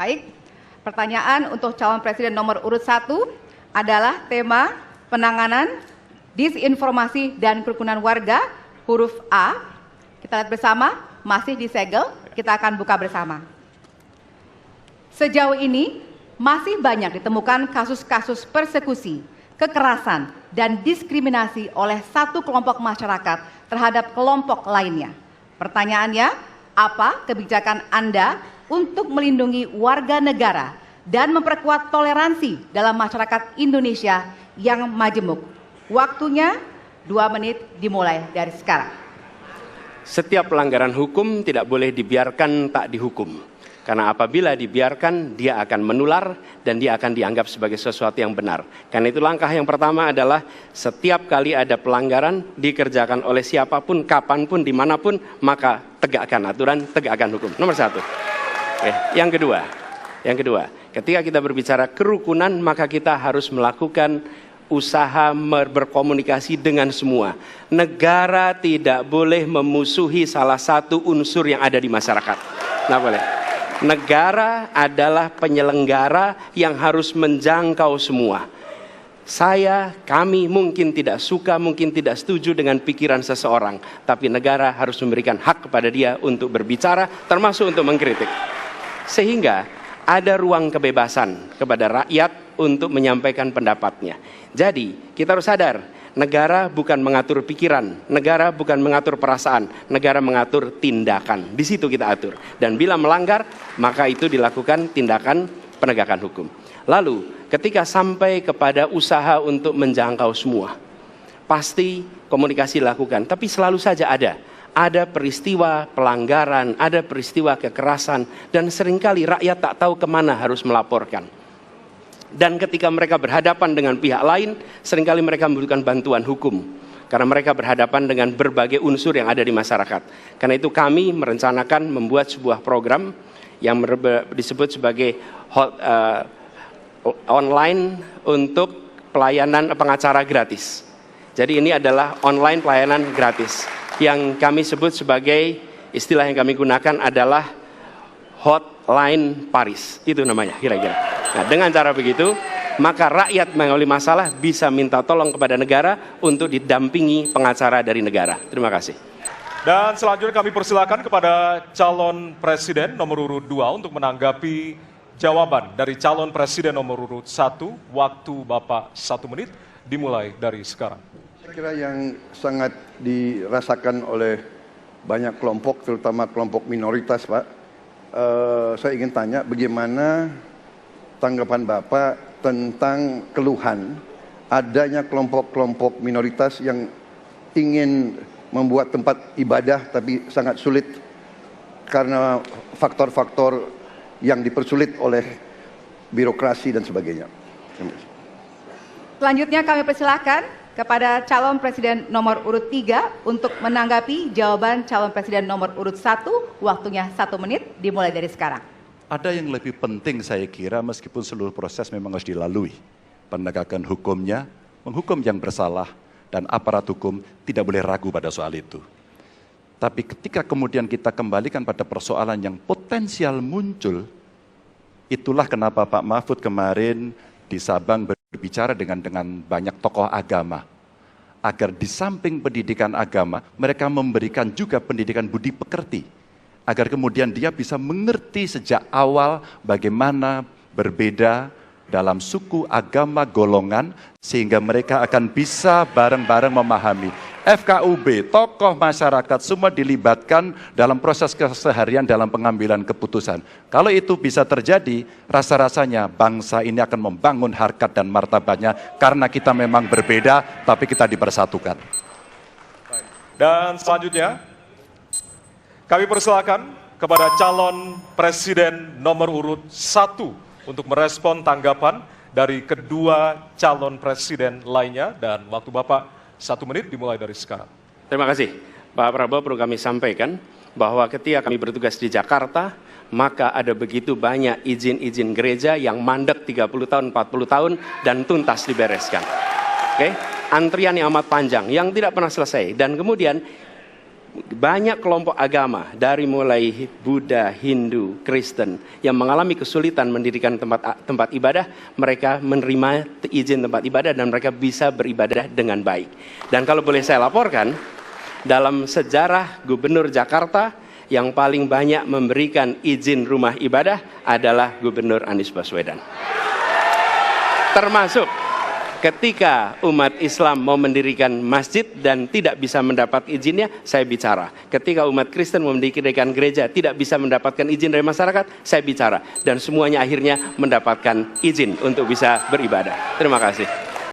Baik, pertanyaan untuk calon presiden nomor urut 1 adalah tema penanganan disinformasi dan kerukunan warga, huruf A. Kita lihat bersama, masih disegel, kita akan buka bersama. Sejauh ini, masih banyak ditemukan kasus-kasus persekusi, kekerasan, dan diskriminasi oleh satu kelompok masyarakat terhadap kelompok lainnya. Pertanyaannya, apa kebijakan Anda untuk melindungi warga negara dan memperkuat toleransi dalam masyarakat Indonesia yang majemuk? Waktunya 2 menit dimulai dari sekarang. Setiap pelanggaran hukum tidak boleh dibiarkan tak dihukum. Karena apabila dibiarkan, dia akan menular dan dia akan dianggap sebagai sesuatu yang benar. Karena itu langkah yang pertama adalah setiap kali ada pelanggaran dikerjakan oleh siapapun, kapanpun, dimanapun, maka tegakkan aturan, tegakkan hukum. Nomor 1. Yang kedua, ketika kita berbicara kerukunan, maka kita harus melakukan usaha berkomunikasi dengan semua. Negara tidak boleh memusuhi salah satu unsur yang ada di masyarakat. Nggak boleh. Negara adalah penyelenggara yang harus menjangkau semua. Kami mungkin tidak suka, mungkin tidak setuju dengan pikiran seseorang, tapi negara harus memberikan hak kepada dia untuk berbicara, termasuk untuk mengkritik. Sehingga ada ruang kebebasan kepada rakyat untuk menyampaikan pendapatnya. Jadi kita harus sadar, negara bukan mengatur pikiran, negara bukan mengatur perasaan, negara mengatur tindakan. Di situ kita atur. Dan bila melanggar, maka itu dilakukan tindakan penegakan hukum. Lalu ketika sampai kepada usaha untuk menjangkau semua, pasti komunikasi dilakukan. Tapi selalu saja ada peristiwa pelanggaran, ada peristiwa kekerasan, dan seringkali rakyat tak tahu kemana harus melaporkan. Dan ketika mereka berhadapan dengan pihak lain, seringkali mereka membutuhkan bantuan hukum. Karena mereka berhadapan dengan berbagai unsur yang ada di masyarakat. Karena itu kami merencanakan membuat sebuah program yang disebut sebagai online untuk pelayanan pengacara gratis. Jadi ini adalah online pelayanan gratis. Yang kami sebut sebagai, istilah yang kami gunakan adalah hotline Paris. Itu namanya kira-kira. Nah, dengan cara begitu, maka rakyat mengalami masalah bisa minta tolong kepada negara untuk didampingi pengacara dari negara. Terima kasih. Dan selanjutnya kami persilakan kepada calon presiden nomor urut 2 untuk menanggapi jawaban dari calon presiden nomor urut 1. Waktu Bapak 1 menit dimulai dari sekarang. Saya kira yang sangat dirasakan oleh banyak kelompok, terutama kelompok minoritas, Pak. Saya ingin tanya bagaimana tanggapan Bapak tentang keluhan adanya kelompok-kelompok minoritas yang ingin membuat tempat ibadah tapi sangat sulit karena faktor-faktor yang dipersulit oleh birokrasi dan sebagainya. Selanjutnya kami persilakan kepada calon presiden nomor urut 3 untuk menanggapi jawaban calon presiden nomor urut 1. Waktunya 1 menit dimulai dari sekarang. Ada yang lebih penting saya kira, meskipun seluruh proses memang harus dilalui. Penegakan hukumnya, menghukum yang bersalah, dan aparat hukum tidak boleh ragu pada soal itu. Tapi ketika kemudian kita kembalikan pada persoalan yang potensial muncul, itulah kenapa Pak Mahfud kemarin di Sabang berbicara dengan banyak tokoh agama. Agar di samping pendidikan agama, mereka memberikan juga pendidikan budi pekerti. Agar kemudian dia bisa mengerti sejak awal bagaimana berbeda dalam suku, agama, golongan, sehingga mereka akan bisa bareng-bareng memahami. FKUB, tokoh masyarakat, semua dilibatkan dalam proses keseharian dalam pengambilan keputusan. Kalau itu bisa terjadi, rasa-rasanya bangsa ini akan membangun harkat dan martabatnya, karena kita memang berbeda, tapi kita dipersatukan. Dan selanjutnya, kami persilakan kepada calon presiden nomor urut 1 untuk merespon tanggapan dari kedua calon presiden lainnya, dan waktu Bapak 1 menit dimulai dari sekarang. Terima kasih. Pak Prabowo, perlu kami sampaikan bahwa ketika kami bertugas di Jakarta, maka ada begitu banyak izin-izin gereja yang mandek 30 tahun, 40 tahun, dan tuntas dibereskan. Antrian yang amat panjang, yang tidak pernah selesai. Dan kemudian banyak kelompok agama dari mulai Buddha, Hindu, Kristen yang mengalami kesulitan mendirikan tempat ibadah, mereka menerima izin tempat ibadah dan mereka bisa beribadah dengan baik. Dan kalau boleh saya laporkan, dalam sejarah Gubernur Jakarta yang paling banyak memberikan izin rumah ibadah adalah Gubernur Anies Baswedan. Termasuk ketika umat Islam mau mendirikan masjid dan tidak bisa mendapat izinnya, saya bicara. Ketika umat Kristen mau mendirikan gereja tidak bisa mendapatkan izin dari masyarakat, saya bicara. Dan semuanya akhirnya mendapatkan izin untuk bisa beribadah. Terima kasih.